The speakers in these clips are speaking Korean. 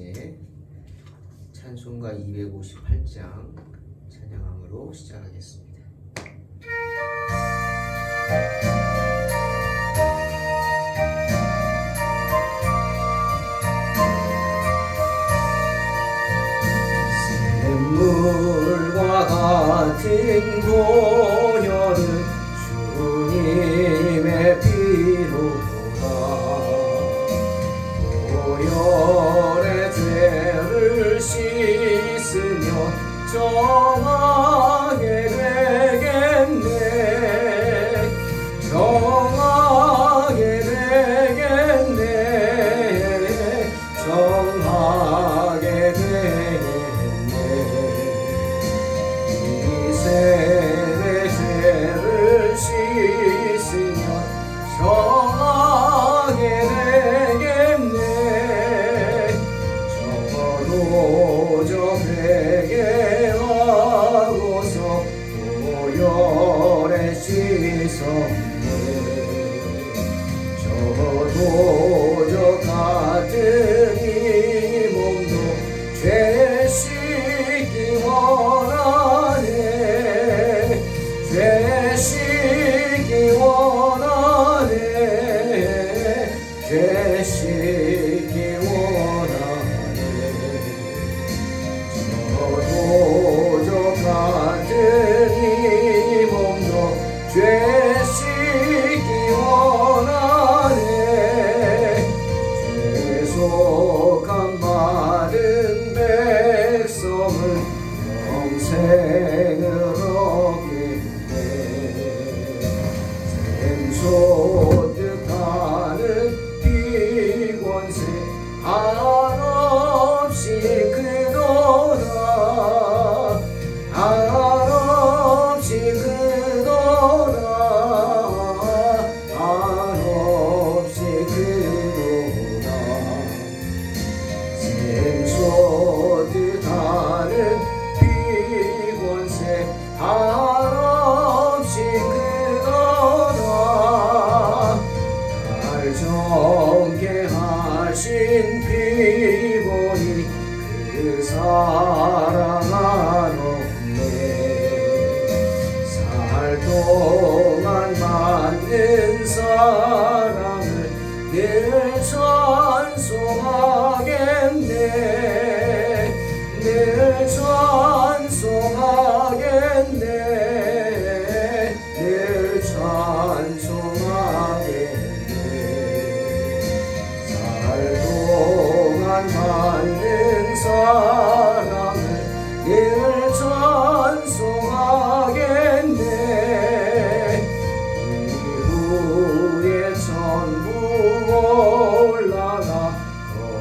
번째 찬송가 258장 찬양함으로 시작하겠습니다. 샘물과 같은 보혈은 주님의 피로다. 보혈의 죄를 씻으면 정하게 되겠네. 정하게 되겠네. 정하게 되겠네. 이 세의 죄를 씻으면 정하게 되겠네. 적어도 저 베개 하고서 보혈에 씻었네. 적어도 저 같은 이 몸도 죄 씻기 원하네. 죄 씻기 원하네. 죄 씻기 원하네. 저도 저 같은 이 몸도 죄 씻기 원하네. 죄속함 받은 백성은 영생을 얻겠네. 샘솟듯 하는 비권세 한없이 크도다. 한없이 크도다. 한없이 크도다. 샘솟듯 하는 비권세 한없이 크도다. 날 정케 하신 피보니 그 사랑 한없네. 살 동안 받는 사랑을 늘 찬송하겠네. 늘 찬송하겠네. 늘 찬송하겠네. 살 동안 받는 사랑을 늘 찬송하겠네. 이후에 천국 올라가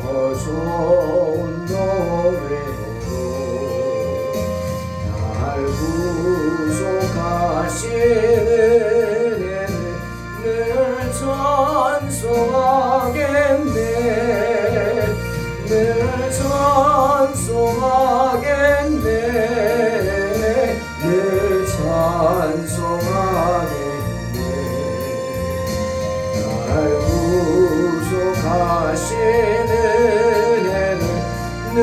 더 좋은 노래로 날 구속하신 은혜를 늘 찬송하겠네. 늘 찬송하겠네. 늘 찬송하겠네. 날 구속하신 은혜를 늘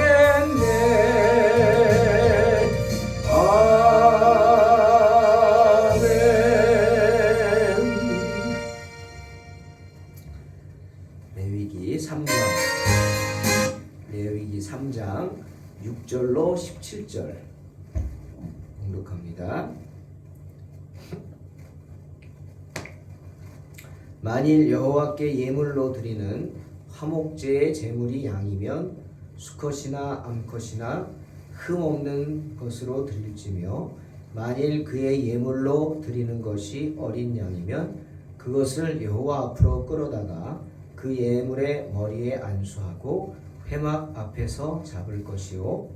찬송하겠네. 아멘. 레위기 3장 레위기 3장 6절로 17절 공독합니다. 만일 여호와께 예물로 드리는 화목제의 제물이 양이면 수컷이나 암컷이나 흠없는 것으로 드릴지며 만일 그의 예물로 드리는 것이 어린 양이면 그것을 여호와 앞으로 끌어다가 그 예물의 머리에 안수하고 회막 앞에서 잡을 것이요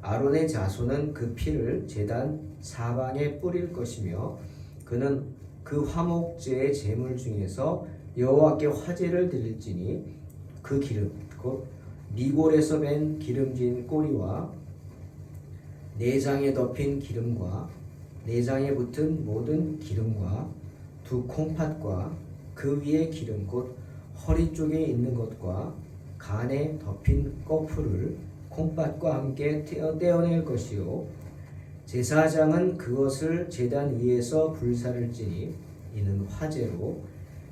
아론의 자손은 그 피를 제단 사방에 뿌릴 것이며 그는 그 화목제의 제물 중에서 여호와께 화제를 드릴지니 그 기름 곧 미골에서 밴 기름진 꼬리와 내장에 덮인 기름과 내장에 붙은 모든 기름과 두 콩팥과 그 위에 기름 곧 허리 쪽에 있는 것과 간에 덮인 꺼풀을 콩팥과 함께 떼어낼 것이요 제사장은 그것을 제단 위에서 불사를 찌니 이는 화제로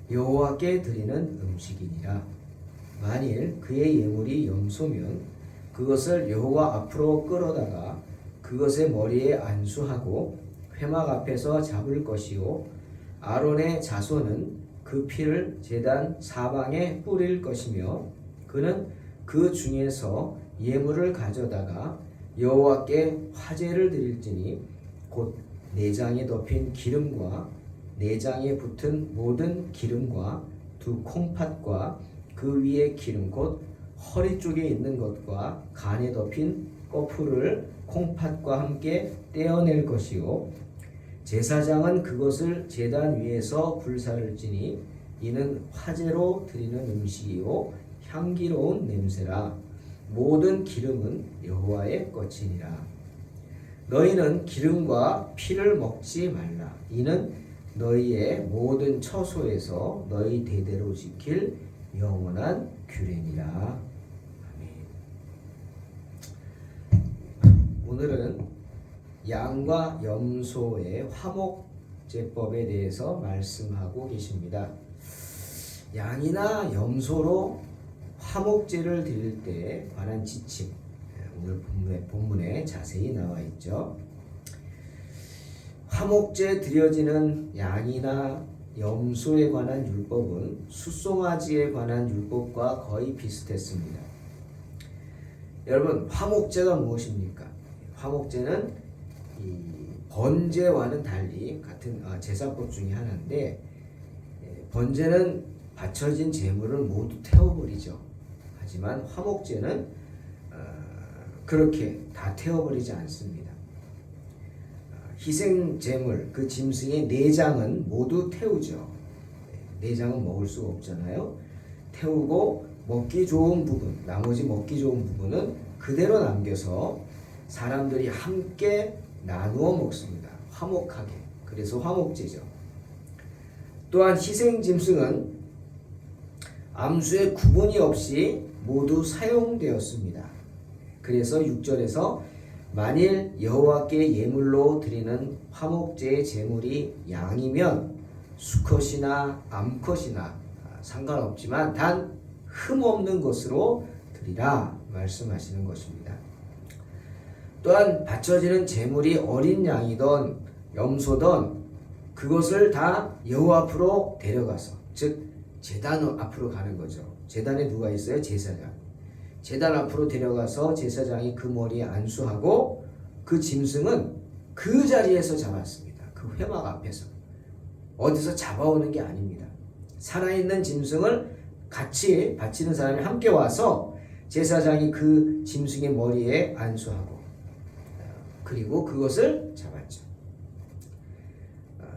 여호와께 드리는 음식이니라. 만일 그의 예물이 염소면 그것을 여호와 앞으로 끌어다가 그것의 머리에 안수하고 회막 앞에서 잡을 것이요 아론의 자손은 그 피를 제단 사방에 뿌릴 것이며 그는 그 중에서 예물을 가져다가 여호와께 화제를 드릴지니 곧 내장에 덮인 기름과 내장에 붙은 모든 기름과 두 콩팥과 그 위에 기름 곧 허리 쪽에 있는 것과 간에 덮인 꺼풀을 콩팥과 함께 떼어낼 것이요 제사장은 그것을 제단 위에서 불사를 지니 이는 화제로 드리는 음식이요 향기로운 냄새라. 모든 기름은 여호와의 것이니라. 너희는 기름과 피를 먹지 말라. 이는 너희의 모든 처소에서 너희 대대로 지킬 영원한 규례니라. 아멘. 오늘은 양과 염소의 화목제법에 대해서 말씀하고 계십니다. 양이나 염소로 화목제를 드릴 때에 관한 지침, 오늘 본문에 자세히 나와 있죠. 화목제 드려지는 양이나 염소에 관한 율법은 숫송아지에 관한 율법과 거의 비슷했습니다. 여러분, 화목제가 무엇입니까? 화목제는 이 번제와는 달리 같은 제사법 중에 하나인데, 번제는 바쳐진 제물을 모두 태워버리죠. 하지만 화목제는 그렇게 다 태워버리지 않습니다. 희생 제물, 그 짐승의 내장은 모두 태우죠. 내장은 먹을 수가 없잖아요. 태우고 먹기 좋은 부분, 나머지 먹기 좋은 부분은 그대로 남겨서 사람들이 함께 나누어 먹습니다. 화목하게. 그래서 화목제죠. 또한 희생 짐승은 암수의 구분이 없이 모두 사용되었습니다. 그래서 6절에서 만일 여호와께 예물로 드리는 화목제의 제물이 양이면 수컷이나 암컷이나 상관없지만 단 흠없는 것으로 드리라 말씀하시는 것입니다. 또한 바쳐지는 제물이 어린 양이든 염소든 그것을 다 여호와 앞으로 데려가서, 즉 제단 앞으로 가는 거죠. 제단에 누가 있어요? 제사장. 제단 앞으로 데려가서 제사장이 그 머리에 안수하고 그 짐승은 그 자리에서 잡았습니다. 그 회막 앞에서. 어디서 잡아오는 게 아닙니다. 살아있는 짐승을 같이 바치는 사람이 함께 와서 제사장이 그 짐승의 머리에 안수하고 그리고 그것을 잡았죠.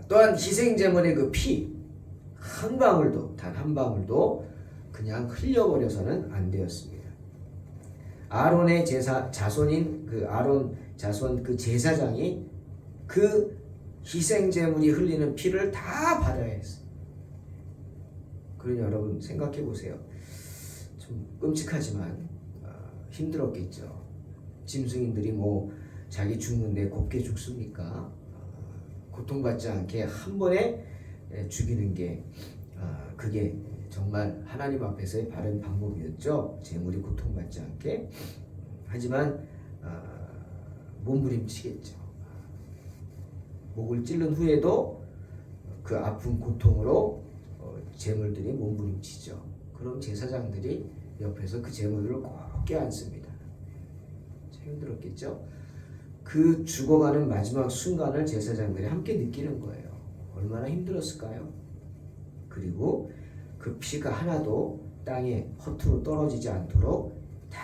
또한 희생제물의 그 피 한 방울도, 단 한 방울도 그냥 흘려버려서는 안 되었습니다. 아론의 자손인 그 아론 자손 그 제사장이 그 희생제물이 흘리는 피를 다 받아야 했어요. 그러니 여러분 생각해 보세요. 좀 끔찍하지만 힘들었겠죠. 짐승인들이 뭐 자기 죽는데 곱게 죽습니까? 고통받지 않게 한 번에 죽이는 게 그게 정말 하나님 앞에서의 바른 방법이었죠. 제물이 고통받지 않게. 하지만 몸부림치겠죠. 목을 찔른 후에도 그 아픈 고통으로 제물들이 몸부림치죠. 그럼 제사장들이 옆에서 그 제물들을 꼭 껴안습니다. 참 힘들었겠죠. 그 죽어가는 마지막 순간을 제사장들이 함께 느끼는 거예요. 얼마나 힘들었을까요? 그리고 그 피가 하나도 땅에 허투루 떨어지지 않도록 다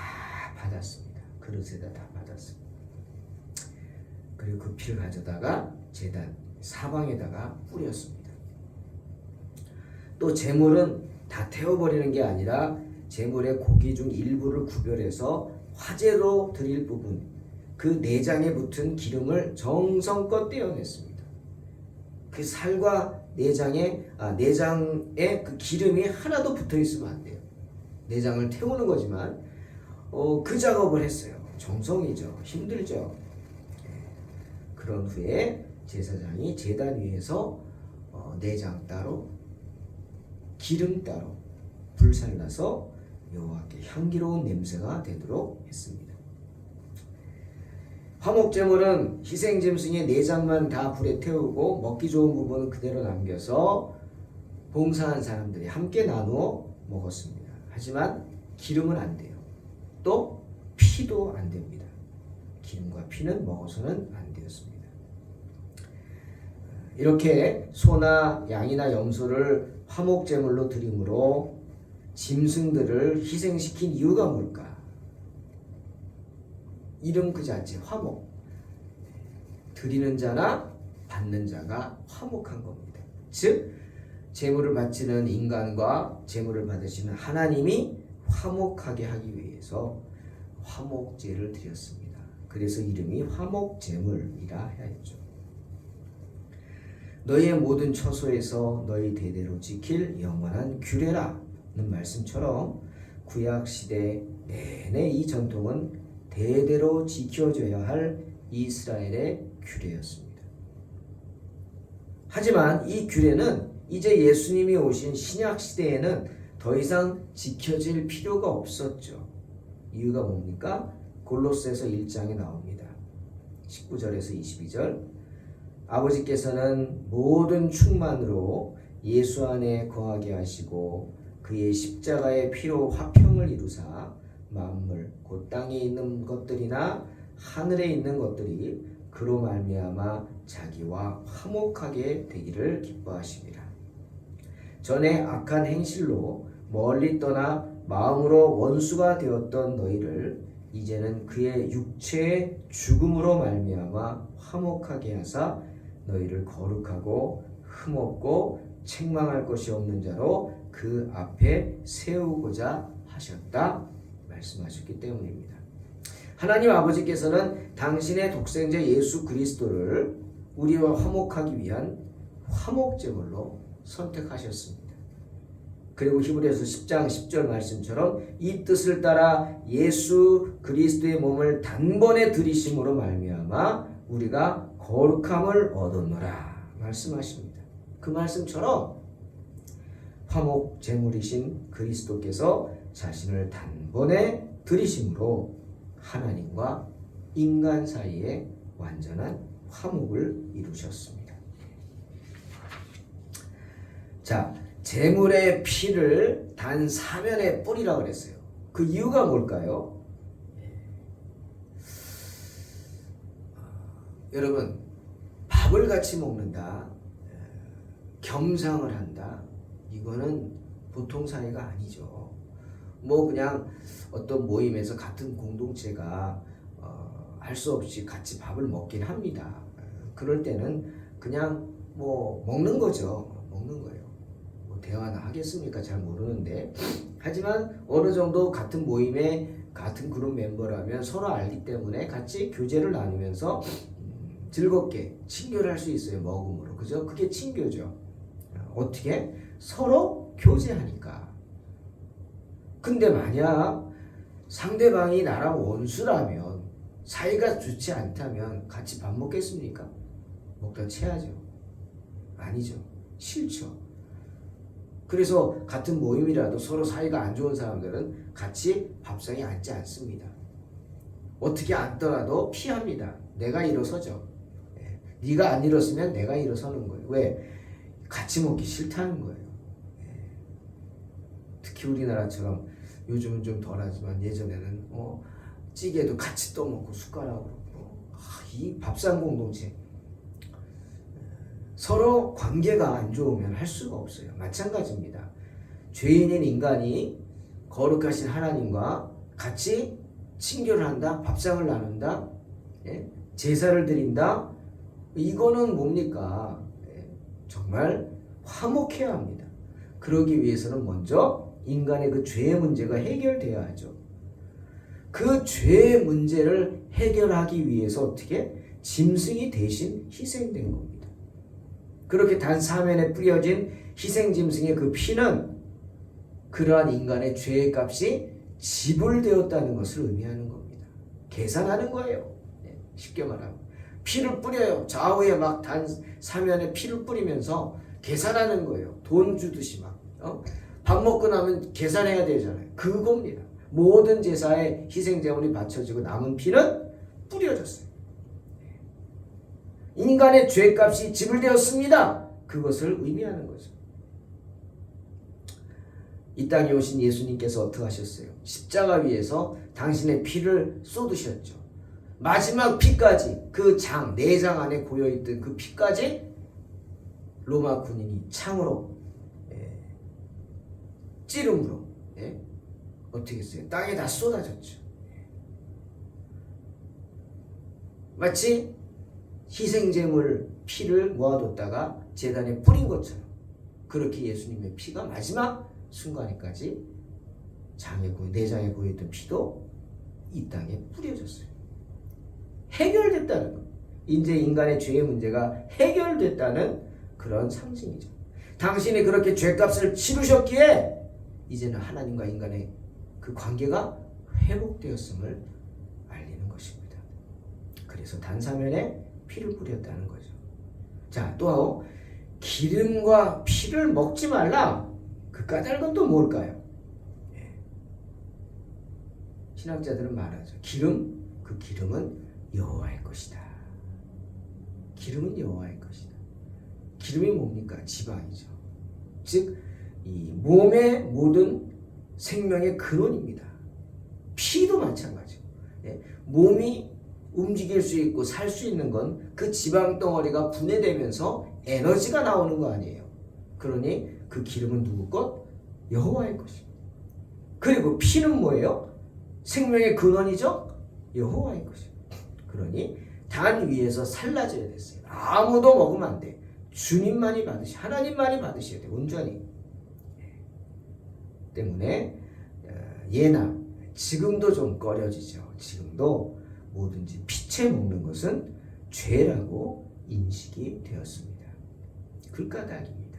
받았습니다. 그릇에다 다 받았습니다. 그리고 그 피를 가져다가 제단 사방에다가 뿌렸습니다. 또 제물은 다 태워버리는 게 아니라 제물의 고기 중 일부를 구별해서 화제로 드릴 부분, 그 내장에 붙은 기름을 정성껏 떼어냈습니다. 그 살과 내장에 그 기름이 하나도 붙어 있으면 안 돼요. 내장을 태우는 거지만 그 작업을 했어요. 정성이죠. 힘들죠. 그런 후에 제사장이 제단 위에서 내장 따로 기름 따로 불살라서 여호와께 향기로운 냄새가 되도록 했습니다. 화목제물은 희생짐승의 내장만 다 불에 태우고 먹기 좋은 부분은 그대로 남겨서 봉사한 사람들이 함께 나누어 먹었습니다. 하지만 기름은 안 돼요. 또 피도 안 됩니다. 기름과 피는 먹어서는 안 되었습니다. 이렇게 소나 양이나 염소를 화목제물로 드림으로 짐승들을 희생시킨 이유가 뭘까? 이름 그 자체 화목. 드리는 자나 받는 자가 화목한 겁니다. 즉 제물을 바치는 인간과 제물을 받으시는 하나님이 화목하게 하기 위해서 화목제를 드렸습니다. 그래서 이름이 화목제물이라 하였죠. 너희의 모든 처소에서 너희 대대로 지킬 영원한 규례라는 말씀처럼 구약시대 내내 이 전통은 대대로 지켜져야 할 이스라엘의 규례였습니다. 하지만 이 규례는 이제 예수님이 오신 신약시대에는 더 이상 지켜질 필요가 없었죠. 이유가 뭡니까? 골로새서 1장에 나옵니다. 19절에서 22절 아버지께서는 모든 충만으로 예수 안에 거하게 하시고 그의 십자가의 피로 화평을 이루사 만물 곧 땅에 있는 것들이나 하늘에 있는 것들이 그로 말미암아 자기와 화목하게 되기를 기뻐하심이라. 전에 악한 행실로 멀리 떠나 마음으로 원수가 되었던 너희를 이제는 그의 육체의 죽음으로 말미암아 화목하게 하사 너희를 거룩하고 흠없고 책망할 것이 없는 자로 그 앞에 세우고자 하셨다 말씀하셨기 때문입니다. 하나님 아버지께서는 당신의 독생자 예수 그리스도를 우리와 화목하기 위한 화목제물로 선택하셨습니다. 그리고 히브리서 10장 10절 말씀처럼 이 뜻을 따라 예수 그리스도의 몸을 단번에 들이심으로 말미암아 우리가 거룩함을 얻었노라 말씀하십니다. 그 말씀처럼 화목 제물이신 그리스도께서 자신을 단번에 들이심으로 하나님과 인간 사이에 완전한 화목을 이루셨습니다. 자, 제물의 피를 단 사면에 뿌리라 그랬어요. 그 이유가 뭘까요? 여러분, 밥을 같이 먹는다, 겸상을 한다, 이거는 보통 사이가 아니죠. 뭐 그냥 어떤 모임에서 같은 공동체가 할 수 없이 같이 밥을 먹긴 합니다. 그럴 때는 그냥 뭐 먹는 거죠. 먹는 거예요. 뭐 대화나 하겠습니까? 잘 모르는데. 하지만 어느 정도 같은 모임에 같은 그룹 멤버라면 서로 알기 때문에 같이 교제를 나누면서 즐겁게 친교를 할 수 있어요. 먹음으로. 그죠? 그게 친교죠. 어떻게? 서로 교제하니까. 근데 만약 상대방이 나랑 원수라면, 사이가 좋지 않다면 같이 밥 먹겠습니까? 먹다 체하죠. 아니죠. 싫죠. 그래서 같은 모임이라도 서로 사이가 안 좋은 사람들은 같이 밥상에 앉지 않습니다. 어떻게 앉더라도 피합니다. 내가 일어서죠. 네가 안 일어서면 내가 일어서는 거예요. 왜? 같이 먹기 싫다는 거예요. 특히 우리나라처럼 요즘은 좀 덜하지만 예전에는 찌개도 같이 떠먹고 숟가락으로 이 밥상 공동체 서로 관계가 안 좋으면 할 수가 없어요. 마찬가지입니다. 죄인인 인간이 거룩하신 하나님과 같이 친교를 한다, 밥상을 나눈다, 제사를 드린다. 이거는 뭡니까? 정말 화목해야 합니다. 그러기 위해서는 먼저 인간의 그 죄의 문제가 해결돼야 하죠. 그 죄의 문제를 해결하기 위해서 어떻게? 짐승이 대신 희생된 겁니다. 그렇게 단 사면에 뿌려진 희생짐승의 그 피는 그러한 인간의 죄의 값이 지불되었다는 것을 의미하는 겁니다. 계산하는 거예요. 쉽게 말하면 피를 뿌려요. 좌우에 막 단 사면에 피를 뿌리면서 계산하는 거예요. 돈 주듯이 막. 밥 먹고 나면 계산해야 되잖아요. 그겁니다. 모든 제사에 희생제물이 바쳐지고 남은 피는 뿌려졌어요. 인간의 죄값이 지불되었습니다. 그것을 의미하는 거죠. 이 땅에 오신 예수님께서 어떻게 하셨어요? 십자가 위에서 당신의 피를 쏟으셨죠. 마지막 피까지 그 장, 내장 안에 고여있던 그 피까지 로마 군인이 창으로 찌름으로 어떻게 했어요? 땅에 다 쏟아졌죠. 마치 희생제물 피를 모아뒀다가 제단에 뿌린 것처럼 그렇게 예수님의 피가 마지막 순간에까지 내장에 고여있던 피도 이 땅에 뿌려졌어요. 해결됐다는 것. 이제 인간의 죄의 문제가 해결됐다는 그런 상징이죠. 당신이 그렇게 죄값을 치르셨기에 이제는 하나님과 인간의 그 관계가 회복되었음을 알리는 것입니다. 그래서 단사면에 피를 뿌렸다는 거죠. 자, 또 기름과 피를 먹지 말라. 그 까닭은 또 뭘까요? 신학자들은 말하죠. 그 기름은 여호와의 것이다. 기름은 여호와의 것이다. 기름이 뭡니까? 지방이죠. 즉, 이 몸의 모든 생명의 근원입니다. 피도 마찬가지고. 몸이 움직일 수 있고 살 수 있는 건 그 지방 덩어리가 분해되면서 에너지가 나오는 거 아니에요. 그러니 그 기름은 누구 것? 여호와의 것입니다. 그리고 피는 뭐예요? 생명의 근원이죠? 여호와의 것입니다. 그러니 단 위에서 살라져야 됐어요. 아무도 먹으면 안 돼. 주님만이 하나님만이 받으셔야 돼. 온전히. 때문에 예나 지금도 좀 꺼려지죠. 지금도 뭐든지 피채 먹는 것은 죄라고 인식이 되었습니다. 그 까닭입니다.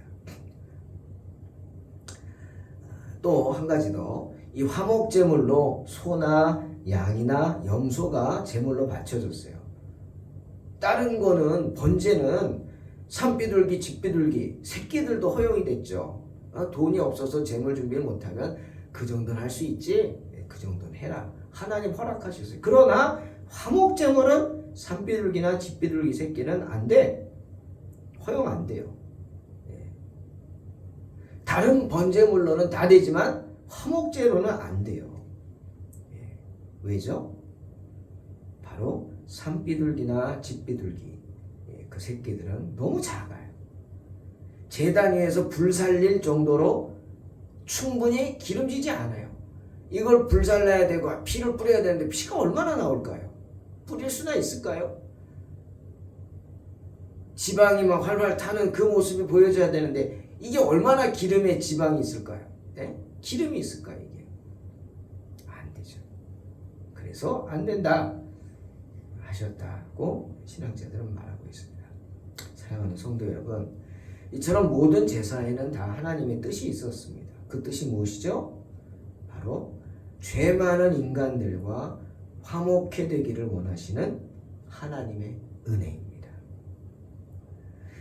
또 한 가지 더, 이 화목제물로 소나 양이나 염소가 제물로 바쳐졌어요. 다른 거는 번제는 산비둘기, 집비둘기, 새끼들도 허용이 됐죠. 돈이 없어서 제물 준비를 못하면 그 정도는 할 수 있지. 그 정도는 해라. 하나님 허락하셨어요. 그러나 화목제물은 산비둘기나 집비둘기 새끼는 안 돼. 허용 안 돼요. 다른 번제물로는 다 되지만 화목제로는 안 돼요. 왜죠? 바로 산비둘기나 집비둘기 그 새끼들은 너무 작아요. 제단 위에서 불 살릴 정도로 충분히 기름지지 않아요. 이걸 불살라야 되고 피를 뿌려야 되는데 피가 얼마나 나올까요? 뿌릴 수나 있을까요? 지방이 막 활활 타는 그 모습이 보여져야 되는데 이게 얼마나 기름에 지방이 있을까요? 네? 기름이 있을까요? 이게 안 되죠. 그래서 안 된다 하셨다고 신학자들은 말하고 있습니다. 사랑하는 성도 여러분, 이처럼 모든 제사에는 다 하나님의 뜻이 있었습니다. 그 뜻이 무엇이죠? 바로 죄 많은 인간들과 화목해 되기를 원하시는 하나님의 은혜입니다.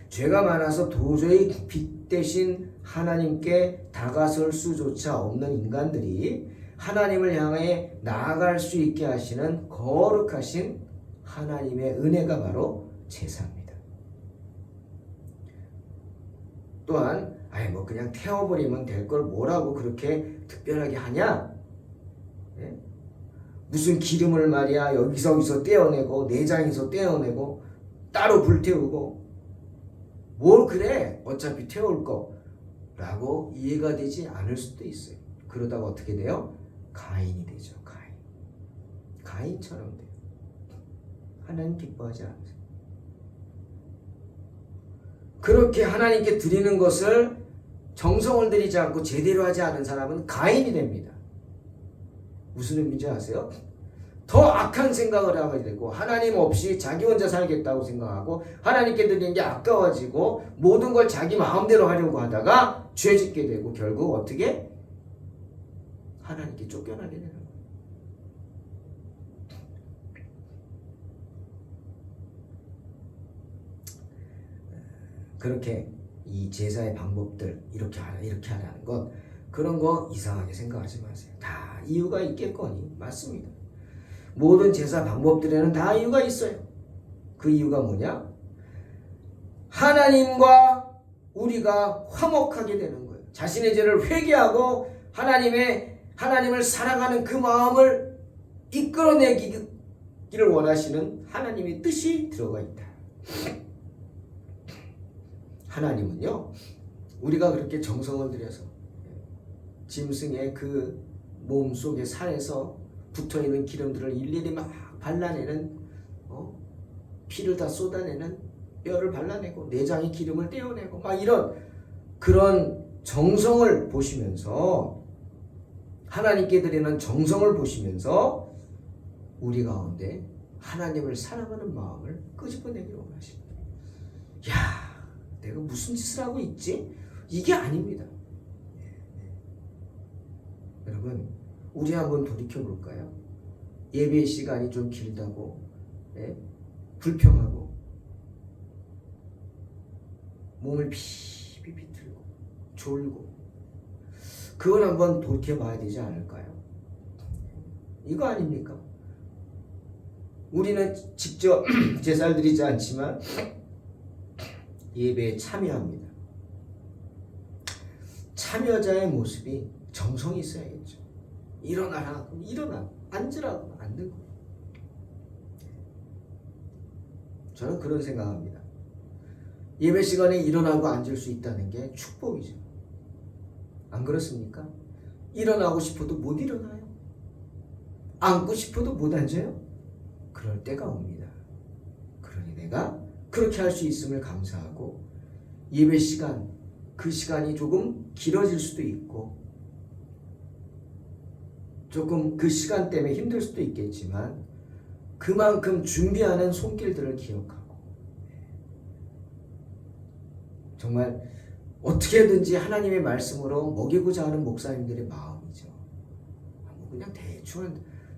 죄가 많아서 도저히 빛 대신 하나님께 다가설 수조차 없는 인간들이 하나님을 향해 나아갈 수 있게 하시는 거룩하신 하나님의 은혜가 바로 제사입니다. 또한 뭐 그냥 태워버리면 될 걸 뭐라고 그렇게 특별하게 하냐? 무슨 기름을 말이야 여기서 떼어내고 내장에서 떼어내고 따로 불태우고 뭘 그래 어차피 태울 거 라고 이해가 되지 않을 수도 있어요. 그러다가 어떻게 돼요? 가인이 되죠. 가인처럼 돼요. 하나님 기뻐하지 않으세요. 그렇게 하나님께 드리는 것을 정성을 들이지 않고 제대로 하지 않은 사람은 가인이 됩니다. 무슨 의미인지 아세요? 더 악한 생각을 하게 되고 하나님 없이 자기 혼자 살겠다고 생각하고 하나님께 드리는 게 아까워지고 모든 걸 자기 마음대로 하려고 하다가 죄 짓게 되고 결국 어떻게? 하나님께 쫓겨나게 되는 거예요. 그렇게 이 제사의 방법들 이렇게 하라 이렇게 하라는 것 그런 거 이상하게 생각하지 마세요. 다 이유가 있겠거니 맞습니다. 모든 제사 방법들에는 다 이유가 있어요. 그 이유가 뭐냐? 하나님과 우리가 화목하게 되는 거예요. 자신의 죄를 회개하고 하나님을 사랑하는 그 마음을 이끌어내기를 원하시는 하나님의 뜻이 들어가 있다. 하나님은요, 우리가 그렇게 정성을 들여서 짐승의 그 몸 속의 살에서 붙어있는 기름들을 일일이 막 발라내는 피를 다 쏟아내는 뼈를 발라내고 내장의 기름을 떼어내고 막 이런 그런 정성을 보시면서 하나님께 드리는 정성을 보시면서 우리 가운데 하나님을 사랑하는 마음을 끄집어내기를 원하십니다. 야, 내가 무슨 짓을 하고 있지? 이게 아닙니다. 여러분, 우리 한번 돌이켜 볼까요? 예배 시간이 좀 길다고 불평하고 몸을 피피 비틀고 졸고 그걸 한번 돌이켜 봐야 되지 않을까요? 이거 아닙니까? 우리는 직접 제사를 드리지 않지만 예배에 참여합니다. 참여자의 모습이 정성이 있어야겠죠. 일어나라, 일어나, 앉으라고 앉는 거예요. 저는 그런 생각합니다. 예배 시간에 일어나고 앉을 수 있다는 게 축복이죠. 안 그렇습니까? 일어나고 싶어도 못 일어나요. 앉고 싶어도 못 앉아요. 그럴 때가 옵니다. 그러니 내가 그렇게 할 수 있음을 감사하고 예배 시간, 그 시간이 조금 길어질 수도 있고 조금 그 시간 때문에 힘들 수도 있겠지만 그만큼 준비하는 손길들을 기억하고 정말 어떻게든지 하나님의 말씀으로 먹이고자 하는 목사님들의 마음이죠. 그냥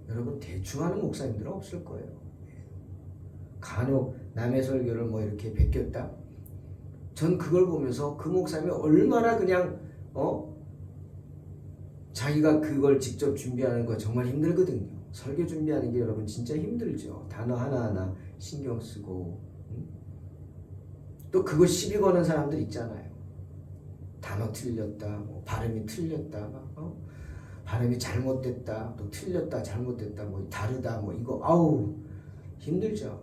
여러분 대충 하는 목사님들은 없을 거예요. 간혹 남의 설교를 뭐 이렇게 베꼈다. 전 그걸 보면서 그 목사님이 얼마나 그냥 자기가 그걸 직접 준비하는 거 정말 힘들거든요. 설교 준비하는 게 여러분 진짜 힘들죠. 단어 하나하나 신경 쓰고 또 그거 시비 거는 사람들 있잖아요. 단어 틀렸다, 뭐 발음이 틀렸다, 발음이 잘못됐다, 또 틀렸다, 잘못됐다, 뭐 다르다, 뭐 이거 아우 힘들죠.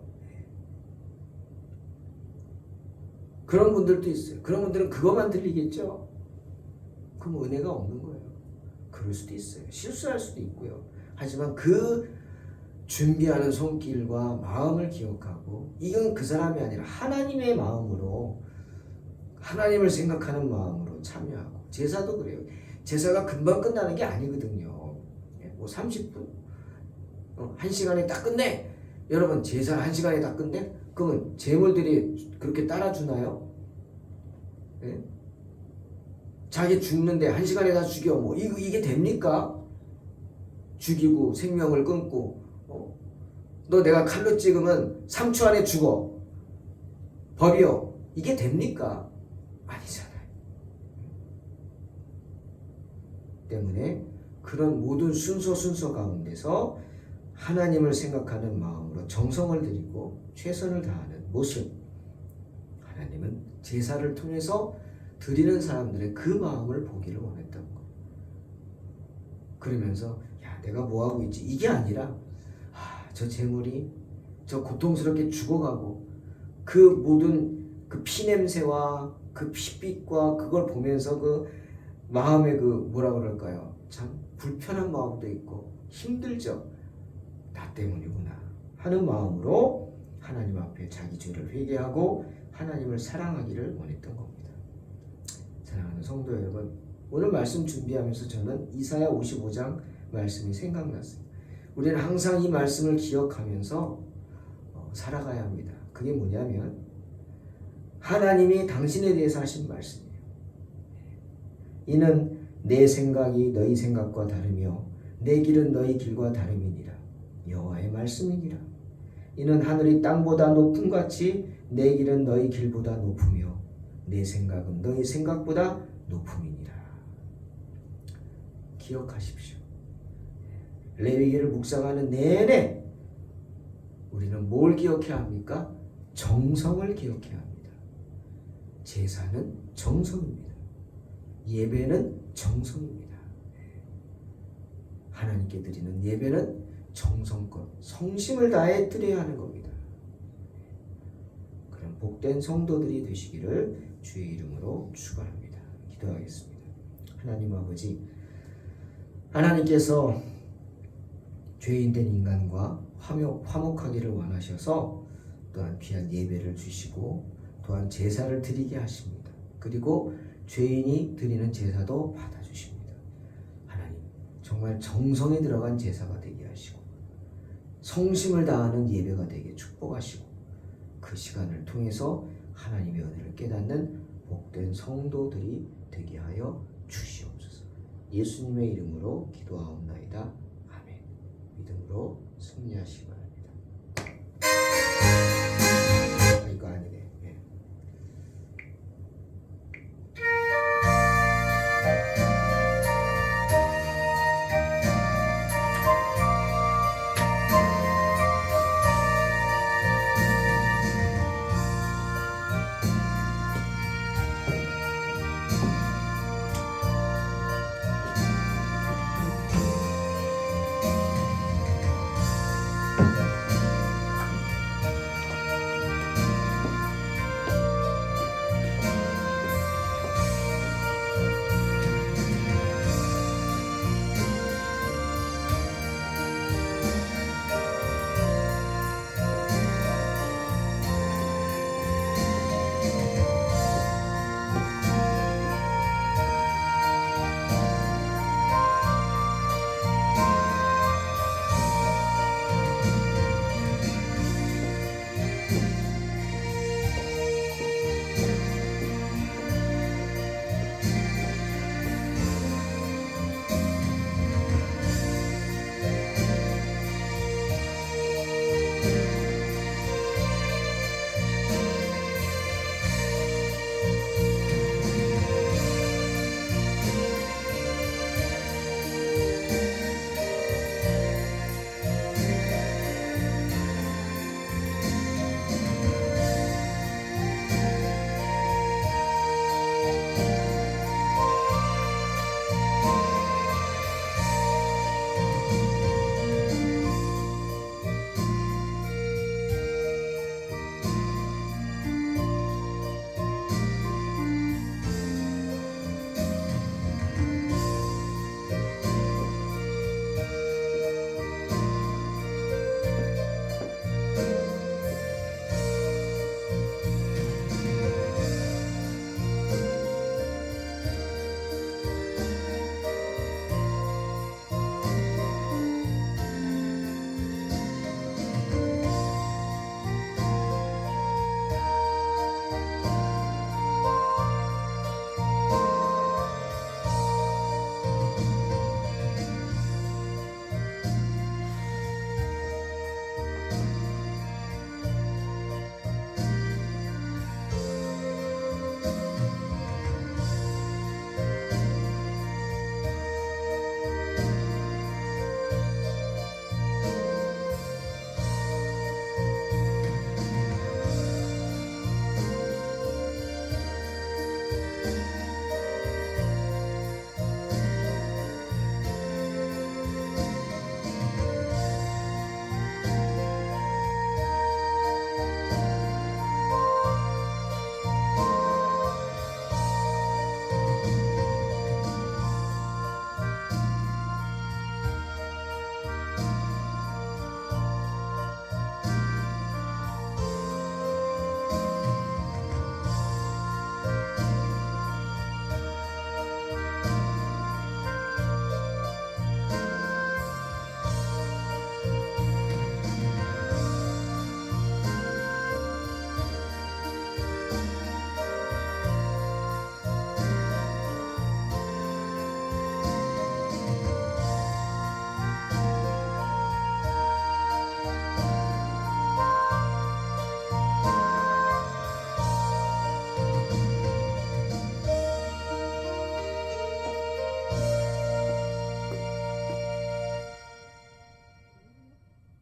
그런 분들도 있어요. 그런 분들은 그것만 들리겠죠. 그럼 은혜가 없는 거예요. 그럴 수도 있어요. 실수할 수도 있고요. 하지만 그 준비하는 손길과 마음을 기억하고 이건 그 사람이 아니라 하나님의 마음으로 하나님을 생각하는 마음으로 참여하고 제사도 그래요. 제사가 금방 끝나는 게 아니거든요. 뭐 30분? 1시간에 딱 끝내. 여러분 제사 1시간에 다 끝내? 그러면 제물들이 그렇게 따라주나요? 네? 자기 죽는데 1시간에 다 죽여. 뭐 이게 됩니까? 죽이고 생명을 끊고 너 내가 칼로 찍으면 3초 안에 죽어. 버려. 이게 됩니까? 아니잖아요. 때문에 그런 모든 순서 가운데서 하나님을 생각하는 마음으로 정성을 들이고 최선을 다하는 모습, 하나님은 제사를 통해서 드리는 사람들의 그 마음을 보기를 원했던 거예요. 그러면서 야 내가 뭐하고 있지? 이게 아니라 저 재물이 저 고통스럽게 죽어가고 그 모든 그 피냄새와 그 핏빛과 그걸 보면서 그 마음의 그 뭐라 그럴까요? 참 불편한 마음도 있고 힘들죠. 나 때문이구나 하는 마음으로 하나님 앞에 자기 죄를 회개하고 하나님을 사랑하기를 원했던 겁니다. 사랑하는 성도 여러분, 오늘 말씀 준비하면서 저는 이사야 55장 말씀이 생각났어요. 우리는 항상 이 말씀을 기억하면서 살아가야 합니다. 그게 뭐냐면 하나님이 당신에 대해서 하신 말씀이에요. 이는 내 생각이 너희 생각과 다르며 내 길은 너희 길과 다름이니라. 여호와의 말씀이니라. 이는 하늘이 땅보다 높음 같이 내 길은 너희 길보다 높으며 내 생각은 너희 생각보다 높음이니라. 기억하십시오. 레위기를 묵상하는 내내 우리는 뭘 기억해야 합니까? 정성을 기억해야 합니다. 제사는 정성입니다. 예배는 정성입니다. 하나님께 드리는 예배는 정성껏 성심을 다해 드려야 하는 겁니다. 그런 복된 성도들이 되시기를 주의 이름으로 축원합니다. 기도하겠습니다. 하나님 아버지, 하나님께서 죄인된 인간과 화목하기를 원하셔서 또한 귀한 예배를 주시고 또한 제사를 드리게 하십니다. 그리고 죄인이 드리는 제사도 받아주십니다. 하나님, 정말 정성에 들어간 제사가 되게 하시고 성심을 다하는 예배가 되게 축복하시고 그 시간을 통해서 하나님의 은혜를 깨닫는 복된 성도들이 되게 하여 주시옵소서. 예수님의 이름으로 기도하옵나이다. 아멘. 믿음으로 승리하시기 바랍니다.